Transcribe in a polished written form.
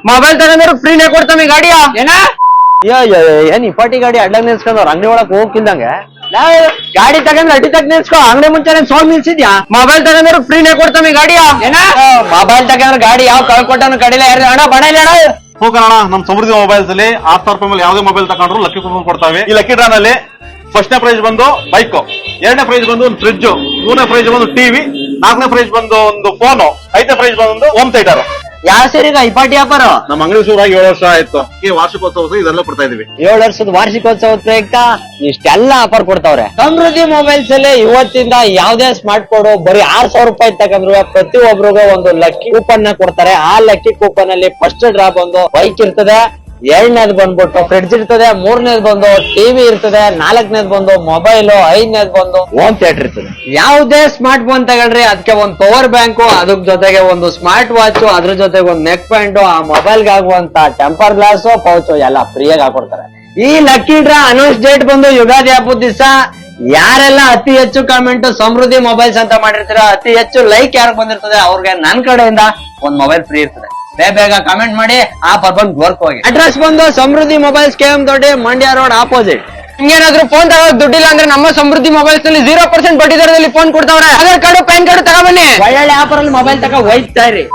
Mobile ತಗೊಂಡ್ರು ಫ್ರೀನೇ ಕೊಡ್ತಾವೆ ಗಾಡಿಯ ಏನ ಏನ್ ಇಪಾಟಿ ಗಾಡಿ ಅಡ್ಡಾಗ್ ನಿಲ್ಸ್ಕೊಂಡ್ರ ಅಂಗಡಿ ಒಳಗ್ ಹೋಗಿಲ್ದಂಗೆ ಗಾಡಿ ತಗೊಂಡ್ರೆ ಅಡ್ಡಿ ತಗ ನಿಲ್ಸ್ಕೊ ಅಂಗಡಿ ಮುಂಚೆ ಸೋಲ್ ನಿಲ್ಸಿದ್ಯಾ ಮೊಬೈಲ್ ತಗೊಂಡ್ರು ಫ್ರೀನೇ ಕೊಡ್ತಾವೆ ಗಾಡಿಯ ಏನ ಮೊಬೈಲ್ ತಗೊಂಡ್ರೆ ಗಾಡಿ ಯಾವ ಕಳ್ಕೊಟ್ಟನು ಕಡಿಲ್ಲ ಯಾರು ಅಣ್ಣ ಬಣ ಇಲ್ಲ ಅಣ್ಣ ಹೋಗೋಣ ನಮ್ ಸಮೃದ್ಧಿ ಮೊಬೈಲ್ಸ್ ಅಲ್ಲಿ 6,000 ರೂಪಾಯಿ ಮೇಲೆ ಯಾವ್ದೇ ಮೊಬೈಲ್ ತಗೊಂಡ್ರು ಲಕ್ಕಿ ಕೂಪನ್ ಕೊಡ್ತಾವೆ. ಈ ಲಕ್ಕಿ ಡ್ರಾ ನಲ್ಲಿ ಫಸ್ಟ್ನೇ ಪ್ರೈಸ್ ಬಂದು ಬೈಕ್, ಎರಡನೇ ಪ್ರೈಸ್ ಬಂದು ಒಂದು ಫ್ರಿಡ್ಜ್, ಮೂರನೇ ಪ್ರೈಸ್ ಬಂದು ಟಿವಿ, ನಾಲ್ಕನೇ ಪ್ರೈಸ್ ಬಂದು ಒಂದು ಫೋನು, ಐದನೇ ಪ್ರೈಸ್ ಬಂದು ಹೋಮ್ ಥಿಯೇಟರ್. ಯಾವ ಸೇರಿಗ ಇಪಾಟಿ ವ್ಯಾಪಾರ ನಮ್ಮ ಅಂಗಡಿ ಶುರುವಾಗಿ 7 ವರ್ಷ ಆಯ್ತು. ಈ ವಾರ್ಷಿಕೋತ್ಸವ ಇದೆಲ್ಲ ಕೊಡ್ತಾ ಇದೀವಿ. 7 ವರ್ಷದ ವಾರ್ಷಿಕೋತ್ಸವದ ಪ್ರಯುಕ್ತ ಇಷ್ಟೆಲ್ಲ ಆಫರ್ ಕೊಡ್ತಾವ್ರೆ. ಸಮೃದ್ಧಿ ಮೊಬೈಲ್ಸ್ ಅಲ್ಲಿ ಇವತ್ತಿಂದ ಯಾವ್ದೇ ಸ್ಮಾರ್ಟ್ ಫೋನ್ ಬರೀ 6,000 ರೂಪಾಯಿ ತಗೊಂಡ್ರು ಪ್ರತಿ ಒಬ್ರಿಗೂ ಒಂದು ಲಕ್ಕಿ ಕೂಪನ್ ನ ಕೊಡ್ತಾರೆ. ಆ ಲಕ್ಕಿ ಕೂಪನ್ ಅಲ್ಲಿ ಫಸ್ಟ್ ಡ್ರಾ ಬಂದು ಬೈಕ್ ಇರ್ತದೆ, ಎರಡನೇದ್ ಬಂದ್ಬಿಟ್ಟು ಫ್ರಿಡ್ಜ್ ಇರ್ತದೆ, ಮೂರನೇದ್ ಬಂದು ಟಿವಿ ಇರ್ತದೆ, ನಾಲ್ಕನೇದ್ ಬಂದು ಮೊಬೈಲ್, ಐದನೇದ್ ಬಂದು ಹೋಮ್ ಥಿಯೇಟರ್ ಇರ್ತದೆ. ಯಾವುದೇ ಸ್ಮಾರ್ಟ್ ಫೋನ್ ತಗೊಳ್ರಿ ಅದಕ್ಕೆ ಒಂದು ಪವರ್ ಬ್ಯಾಂಕ್, ಅದ್ರ ಜೊತೆಗೆ ಒಂದು ಸ್ಮಾರ್ಟ್ ವಾಚ್, ಅದ್ರ ಜೊತೆಗೆ ಒಂದು ನೆಕ್ ಪ್ಯಾಂಟ್, ಆ ಮೊಬೈಲ್ ಆಗುವಂತ ಟೆಂಪರ್ ಗ್ಲಾಸ್, ಪೌಚ್ ಎಲ್ಲ ಫ್ರೀಯಾಗಿ ಹಾಕೊಡ್ತಾರೆ. ಈ ಲಕ್ಕಿ ಡ್ರಾ ಅನೌನ್ಸ್ ಡೇಟ್ ಬಂದು ಯುಗಾದಿ ಹಬ್ಬದ ದಿವಸ. ಯಾರೆಲ್ಲ ಅತಿ ಹೆಚ್ಚು ಕಾಮೆಂಟ್ ಸಮೃದ್ಧಿ ಮೊಬೈಲ್ಸ್ ಅಂತ ಮಾಡಿರ್ತೀರ, ಅತಿ ಹೆಚ್ಚು ಲೈಕ್ ಯಾರು ಬಂದಿರ್ತದೆ ಅವ್ರಿಗೆ ನನ್ನ ಕಡೆಯಿಂದ ಒಂದ್ ಮೊಬೈಲ್ ಫ್ರೀ ಇರ್ತದೆ. ಬೇಗ ಕಾಮೆಂಟ್ ಮಾಡಿ ಆ ಪರ್ಬಂದ್ ವರ್ಕ್ ಹೋಗಿ. ಅಡ್ರೆಸ್ ಬಂದು Samruddhi mobiles KM Doddi, Mandya road opposite. ನಿಮ್ಗೇನಾದ್ರೂ ಫೋನ್ ತಗೋಕ್ ದುಡ್ಡಿಲ್ಲ ಅಂದ್ರೆ ನಮ್ಮ ಸಮೃದ್ಧಿ ಮೊಬೈಲ್ಸ್ ನಲ್ಲಿ 0% ಬಡ್ಡಿ ದರದಲ್ಲಿ ಫೋನ್ ಕೊಡ್ತಾವ್ರೆ. ಆಧಾರ್ ಕಾರ್ಡ್, ಪ್ಯಾನ್ ಕಾರ್ಡ್ ತಗೊಬನ್ನಿ. ಒಳ್ಳೆ ಆಫರ್ ಅಲ್ಲಿ ಮೊಬೈಲ್ ತಗೋ ಹೋಯ್ತಾ ಇರಿ.